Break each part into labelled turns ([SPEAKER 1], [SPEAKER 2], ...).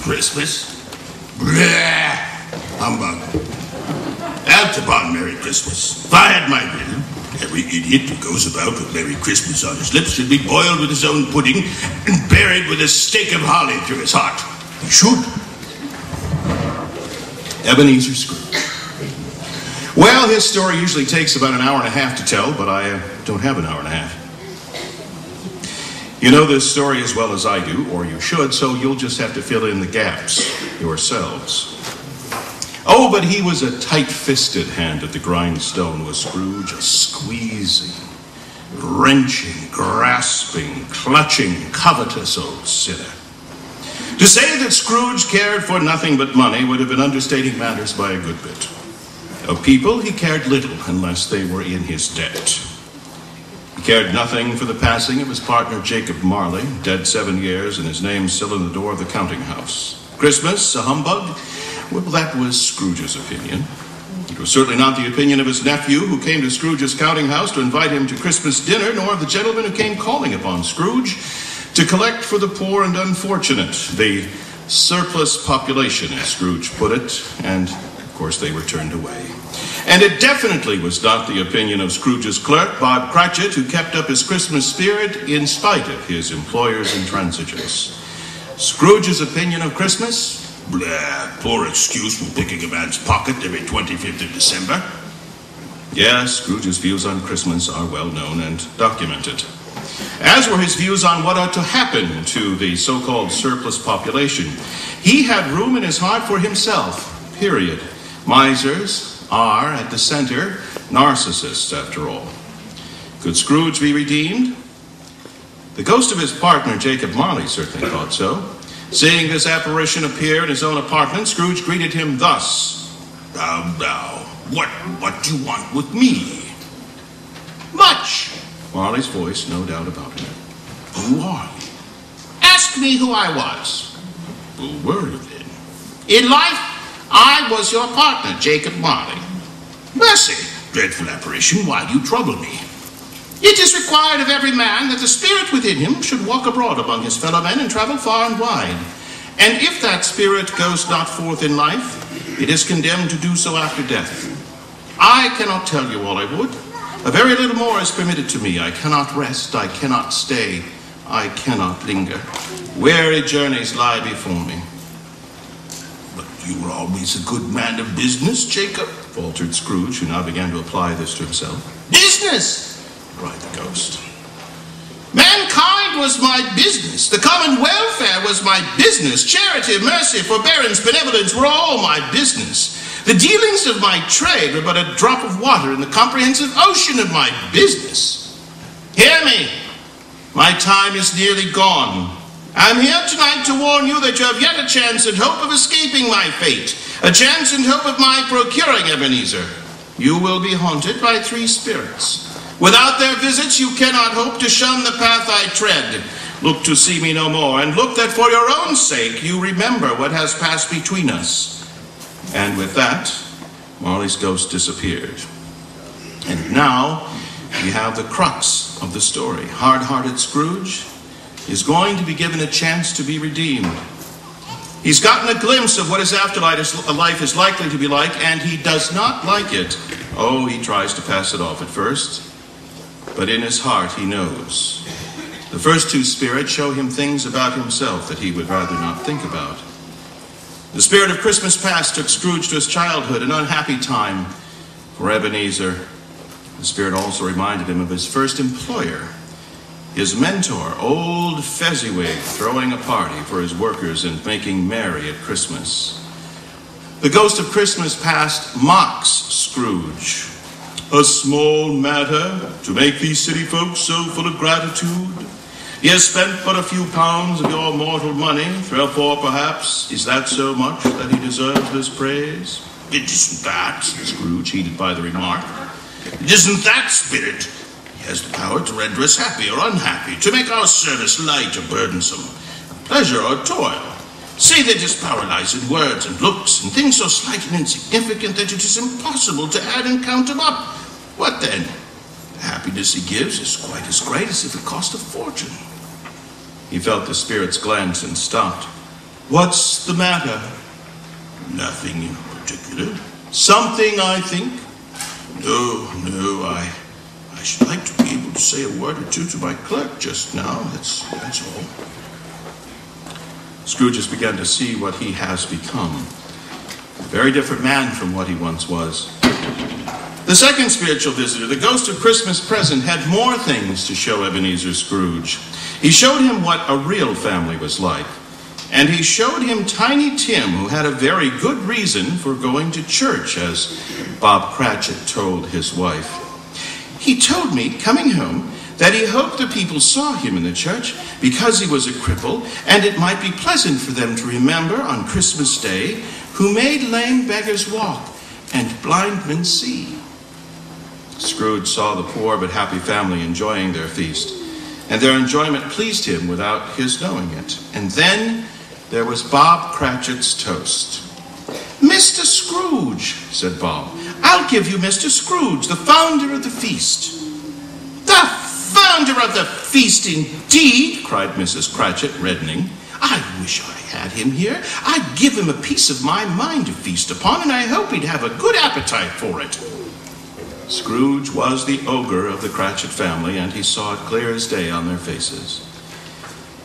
[SPEAKER 1] Christmas? Blah! Humbug. Out upon Merry Christmas. If I had my will, every idiot who goes about with Merry Christmas on his lips should be boiled with his own pudding and buried with a stake of holly through his heart. He should. Ebenezer Scrooge. Well, his story usually takes about an hour and a half to tell, but I don't have an hour and a half. You know this story as well as I do, or you should, so you'll just have to fill in the gaps yourselves. Oh, but he was a tight-fisted hand at the grindstone, was Scrooge, a squeezing, wrenching, grasping, clutching, covetous old sinner. To say that Scrooge cared for nothing but money would have been understating matters by a good bit. Of people, he cared little unless they were in his debt. He cared nothing for the passing of his partner Jacob Marley, dead 7 years, and his name still in the door of the counting house. Christmas, a humbug? Well, that was Scrooge's opinion. It was certainly not the opinion of his nephew, who came to Scrooge's counting house to invite him to Christmas dinner, nor of the gentleman who came calling upon Scrooge to collect for the poor and unfortunate, the surplus population, as Scrooge put it, and, of course, they were turned away. And it definitely was not the opinion of Scrooge's clerk, Bob Cratchit, who kept up his Christmas spirit in spite of his employer's intransigence. Scrooge's opinion of Christmas? Blah, poor excuse for picking a man's pocket every 25th of December. Yes, Scrooge's views on Christmas are well known and documented. As were his views on what ought to happen to the so-called surplus population. He had room in his heart for himself, period. Misers are, at the center, narcissists, after all. Could Scrooge be redeemed? The ghost of his partner, Jacob Marley, certainly thought so. Seeing this apparition appear in his own apartment, Scrooge greeted him thus. Now, what do you want with me? Much. Marley's voice, no doubt about it. Who are you? Ask me who I was. Who were you then? In life, I was your partner, Jacob Marley. Mercy, dreadful apparition, why do you trouble me? It is required of every man that the spirit within him should walk abroad among his fellow men and travel far and wide. And if that spirit goes not forth in life, it is condemned to do so after death. I cannot tell you all I would. A very little more is permitted to me. I cannot rest, I cannot stay, I cannot linger. Weary journeys lie before me. But you were always a good man of business, Jacob, faltered Scrooge, who now began to apply this to himself. Business! Cried the ghost. Mankind was my business. The common welfare was my business. Charity, mercy, forbearance, benevolence were all my business. The dealings of my trade were but a drop of water in the comprehensive ocean of my business. Hear me. My time is nearly gone. I'm here tonight to warn you that you have yet a chance and hope of escaping my fate. A chance and hope of my procuring Ebenezer. You will be haunted by 3 spirits. Without their visits, you cannot hope to shun the path I tread. Look to see me no more, and look that for your own sake you remember what has passed between us. And with that, Marley's ghost disappeared. And now we have the crux of the story. Hard-hearted Scrooge is going to be given a chance to be redeemed. He's gotten a glimpse of what his afterlife is likely to be like, and he does not like it. Oh, he tries to pass it off at first. But in his heart, he knows. The first 2 spirits show him things about himself that he would rather not think about. The spirit of Christmas past took Scrooge to his childhood, an unhappy time for Ebenezer. The spirit also reminded him of his first employer, his mentor, old Fezziwig, throwing a party for his workers and making merry at Christmas. The ghost of Christmas past mocks Scrooge. A small matter to make these city folks so full of gratitude. He has spent but a few pounds of your mortal money, therefore perhaps is that so much that he deserves this praise? It isn't that, Scrooge, heated by the remark. It isn't that spirit. He has the power to render us happy or unhappy, to make our service light or burdensome, pleasure or toil. Say that his power lies in words and looks and things so slight and insignificant that it is impossible to add and count them up. What then? The happiness he gives is quite as great as if it cost a fortune. He felt the spirit's glance and stopped. What's the matter? Nothing in particular. Something, I think? No, I should like to be able to say a word or two to my clerk just now. That's all. Scrooge has begun to see what he has become. A very different man from what he once was. The second spiritual visitor, the ghost of Christmas Present, had more things to show Ebenezer Scrooge. He showed him what a real family was like. And he showed him Tiny Tim, who had a very good reason for going to church, as Bob Cratchit told his wife. He told me, coming home, that he hoped the people saw him in the church because he was a cripple, and it might be pleasant for them to remember on Christmas Day who made lame beggars walk and blind men see. Scrooge saw the poor but happy family enjoying their feast, and their enjoyment pleased him without his knowing it. And then there was Bob Cratchit's toast. Mr. Scrooge, said Bob, I'll give you Mr. Scrooge, the founder of the feast. The founder of the feast, indeed, cried Mrs. Cratchit, reddening. I wish I had him here. I'd give him a piece of my mind to feast upon, and I hope he'd have a good appetite for it. Scrooge was the ogre of the Cratchit family, and he saw it clear as day on their faces.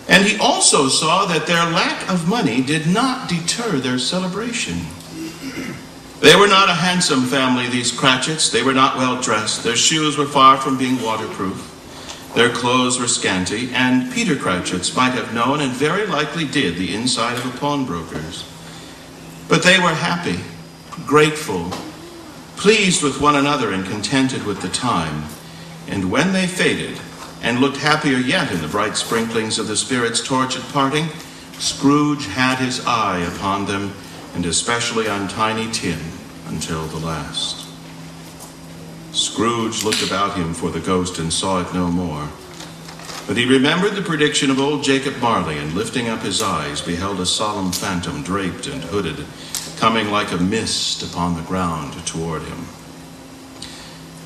[SPEAKER 1] And he also saw that their lack of money did not deter their celebration. They were not a handsome family, these Cratchits. They were not well dressed. Their shoes were far from being waterproof. Their clothes were scanty, and Peter Cratchit's might have known, and very likely did, the inside of a pawnbroker's. But they were happy, grateful, pleased with one another and contented with the time. And when they faded, and looked happier yet in the bright sprinklings of the spirit's torch at parting, Scrooge had his eye upon them, and especially on Tiny Tim, until the last. Scrooge looked about him for the ghost and saw it no more. But he remembered the prediction of old Jacob Marley, and lifting up his eyes, beheld a solemn phantom draped and hooded, coming like a mist upon the ground toward him.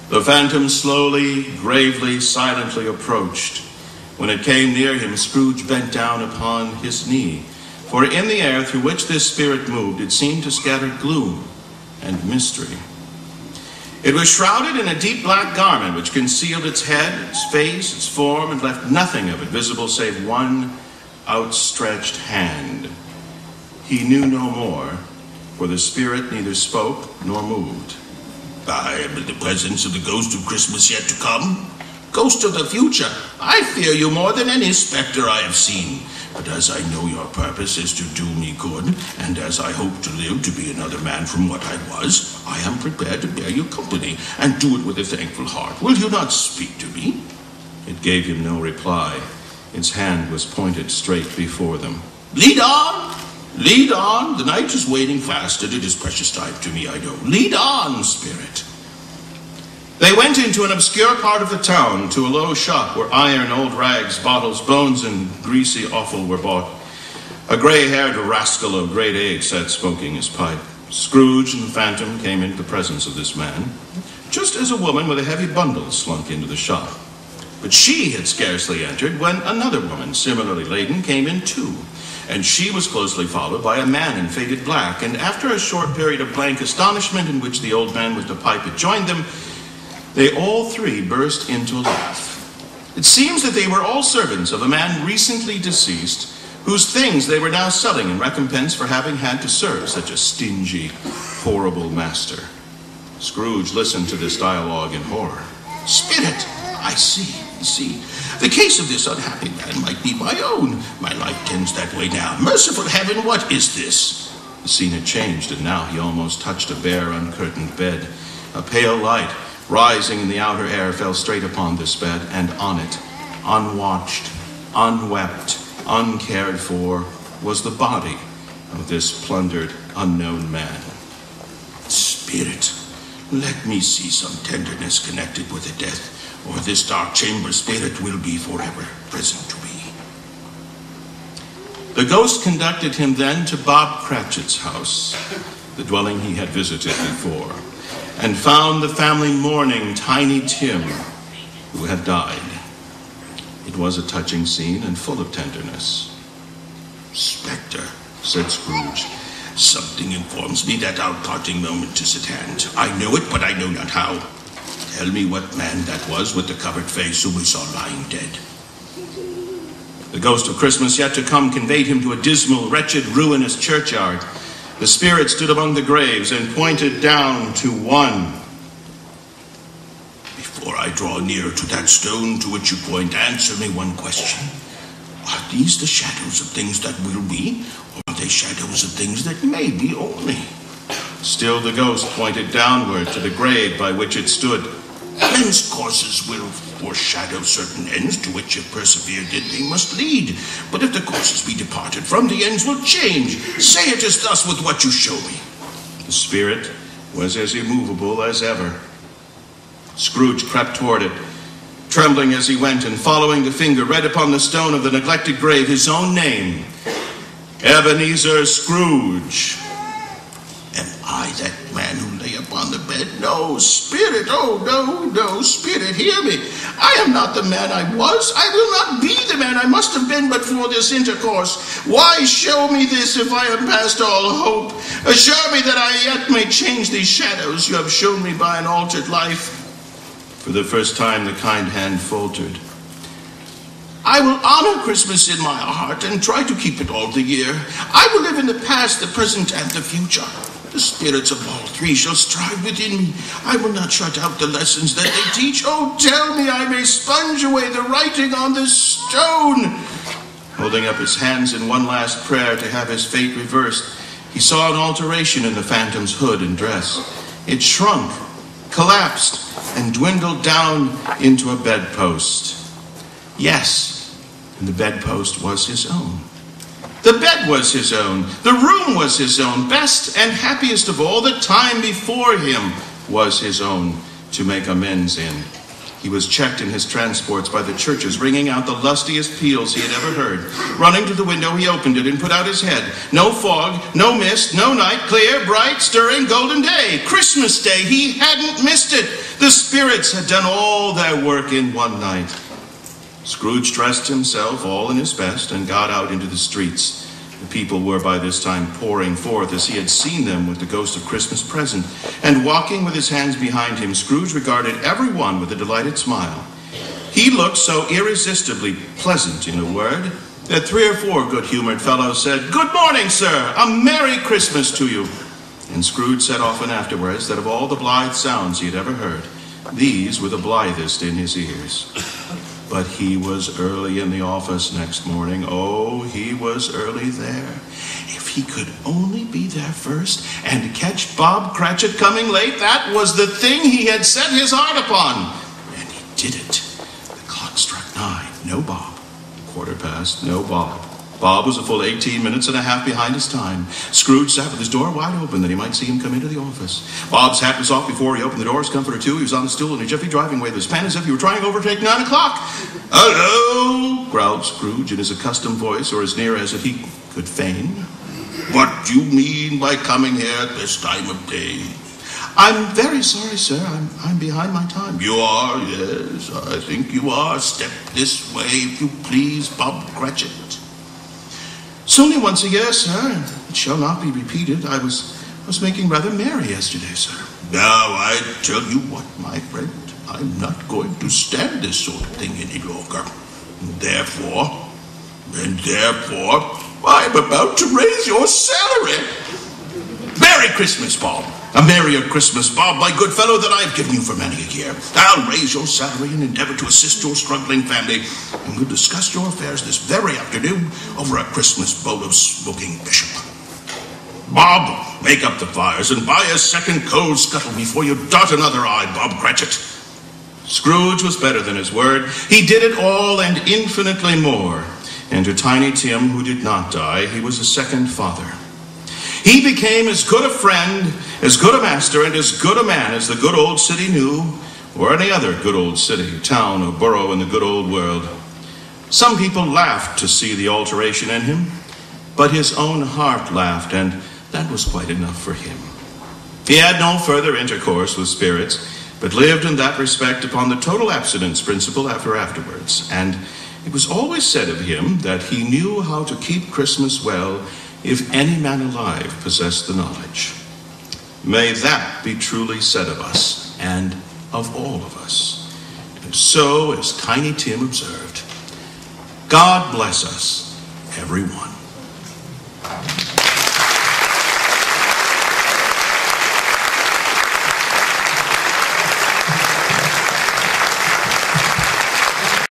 [SPEAKER 1] The phantom slowly, gravely, silently approached. When it came near him, Scrooge bent down upon his knee, for in the air through which this spirit moved, it seemed to scatter gloom and mystery. It was shrouded in a deep black garment which concealed its head, its face, its form, and left nothing of it visible save one outstretched hand. He knew no more, for the spirit neither spoke nor moved. I am in the presence of the ghost of Christmas yet to come. Ghost of the future, I fear you more than any specter I have seen. But as I know your purpose is to do me good, and as I hope to live to be another man from what I was, I am prepared to bear you company, and do it with a thankful heart. Will you not speak to me? It gave him no reply. Its hand was pointed straight before them. Lead on! Lead on! The night is waning fast, and it is precious time to me, I know. Lead on, spirit! They went into an obscure part of the town, to a low shop where iron, old rags, bottles, bones, and greasy offal were bought. A gray-haired rascal of great age sat smoking his pipe. Scrooge and the phantom came into the presence of this man, just as a woman with a heavy bundle slunk into the shop. But she had scarcely entered when another woman, similarly laden, came in too, and she was closely followed by a man in faded black, and after a short period of blank astonishment in which the old man with the pipe had joined them, they all three burst into a laugh. It seems that they were all servants of a man recently deceased, whose things they were now selling in recompense for having had to serve such a stingy, horrible master. Scrooge listened to this dialogue in horror. Spirit, I see. The case of this unhappy man might be my own. My life tends that way now. Merciful heaven, what is this? The scene had changed, and now he almost touched a bare, uncurtained bed. A pale light, rising in the outer air, fell straight upon this bed, and on it, unwatched, unwept, uncared for, was the body of this plundered, unknown man. Spirit, let me see some tenderness connected with the death, or this dark chamber spirit will be forever present to me. The ghost conducted him then to Bob Cratchit's house, the dwelling he had visited before, and found the family mourning Tiny Tim, who had died. It was a touching scene and full of tenderness.
[SPEAKER 2] "Spectre," said Scrooge, "something informs me that our parting moment is at hand. I know it, but I know not how. Tell me what man that was with the covered face whom we saw lying dead."
[SPEAKER 1] The ghost of Christmas yet to come conveyed him to a dismal, wretched, ruinous churchyard. The spirit stood among the graves and pointed down to one.
[SPEAKER 2] "Before I draw near to that stone to which you point, answer me one question. Are these the shadows of things that will be, or are they shadows of things that may be only?"
[SPEAKER 1] Still the ghost pointed downward to the grave by which it stood.
[SPEAKER 2] "Men's courses will foreshadow certain ends to which if persevered in they must lead. But if the courses be departed from, the ends will change. Say it is thus with what you show me."
[SPEAKER 1] The spirit was as immovable as ever. Scrooge crept toward it, trembling as he went, and following the finger, read upon the stone of the neglected grave his own name, Ebenezer Scrooge.
[SPEAKER 2] "Am I that man who lay upon the bed? No, spirit, oh, no, spirit, hear me. I am not the man I was. I will not be the man I must have been but for this intercourse. Why show me this if I am past all hope? Assure me that I yet may change these shadows you have shown me by an altered life."
[SPEAKER 1] For the first time the kind hand faltered.
[SPEAKER 2] "I will honor Christmas in my heart and try to keep it all the year. I will live in the past, the present, and the future. The spirits of all three shall strive within me. I will not shut out the lessons that they teach. Oh, tell me I may sponge away the writing on this stone."
[SPEAKER 1] Holding up his hands in one last prayer to have his fate reversed, he saw an alteration in the phantom's hood and dress. It shrunk, collapsed, and dwindled down into a bedpost. Yes, and the bedpost was his own. The bed was his own. The room was his own. Best and happiest of all, the time before him was his own to make amends in. He was checked in his transports by the churches, ringing out the lustiest peals he had ever heard. Running to the window, he opened it and put out his head. No fog, no mist, no night, clear, bright, stirring, golden day. Christmas Day, he hadn't missed it. The spirits had done all their work in one night. Scrooge dressed himself all in his best and got out into the streets. The people were by this time pouring forth as he had seen them with the ghost of Christmas present. And walking with his hands behind him, Scrooge regarded every one with a delighted smile. He looked so irresistibly pleasant, in a word, that 3 or 4 good-humored fellows said, "Good morning, sir, a Merry Christmas to you." And Scrooge said often afterwards that of all the blithe sounds he had ever heard, these were the blithest in his ears. But he was early in the office next morning. Oh, he was early there. If he could only be there first and catch Bob Cratchit coming late, that was the thing he had set his heart upon. And he did it. The clock struck 9. No Bob. 1:15, no Bob. Bob was a full 18 minutes and a half behind his time. Scrooge sat with his door wide open that he might see him come into the office. Bob's hat was off before he opened the door. His comforter, too. He was on the stool in a jiffy, driving away with his pen as if he were trying to overtake 9 o'clock. "Hello," growled Scrooge in his accustomed voice, or as near as if he could feign. "What do you mean by coming here at this time of day?" "I'm very sorry, sir. I'm behind my time." "You are, yes. I think you are. Step this way, if you please, Bob Cratchit." "It's only once a year, sir. It shall not be repeated. I was making rather merry yesterday, sir." "Now, I tell you what, my friend, I'm not going to stand this sort of thing any longer. Therefore, I'm about to raise your salary." "Merry Christmas, Bob. A merrier Christmas, Bob, my good fellow, than I have given you for many a year. I'll raise your salary and endeavor to assist your struggling family, and we'll discuss your affairs this very afternoon over a Christmas bowl of smoking bishop. Bob, make up the fires and buy a second coal scuttle before you dart another eye, Bob Cratchit." Scrooge was better than his word. He did it all and infinitely more. And to Tiny Tim, who did not die, he was a second father. He became as good a friend, as good a master, and as good a man as the good old city knew, or any other good old city, town, or borough in the good old world. Some people laughed to see the alteration in him, but his own heart laughed, and that was quite enough for him. He had no further intercourse with spirits, but lived in that respect upon the total abstinence principle afterwards. And it was always said of him that he knew how to keep Christmas well if any man alive possessed the knowledge. May that be truly said of us and of all of us. And so, as Tiny Tim observed, God bless us, everyone.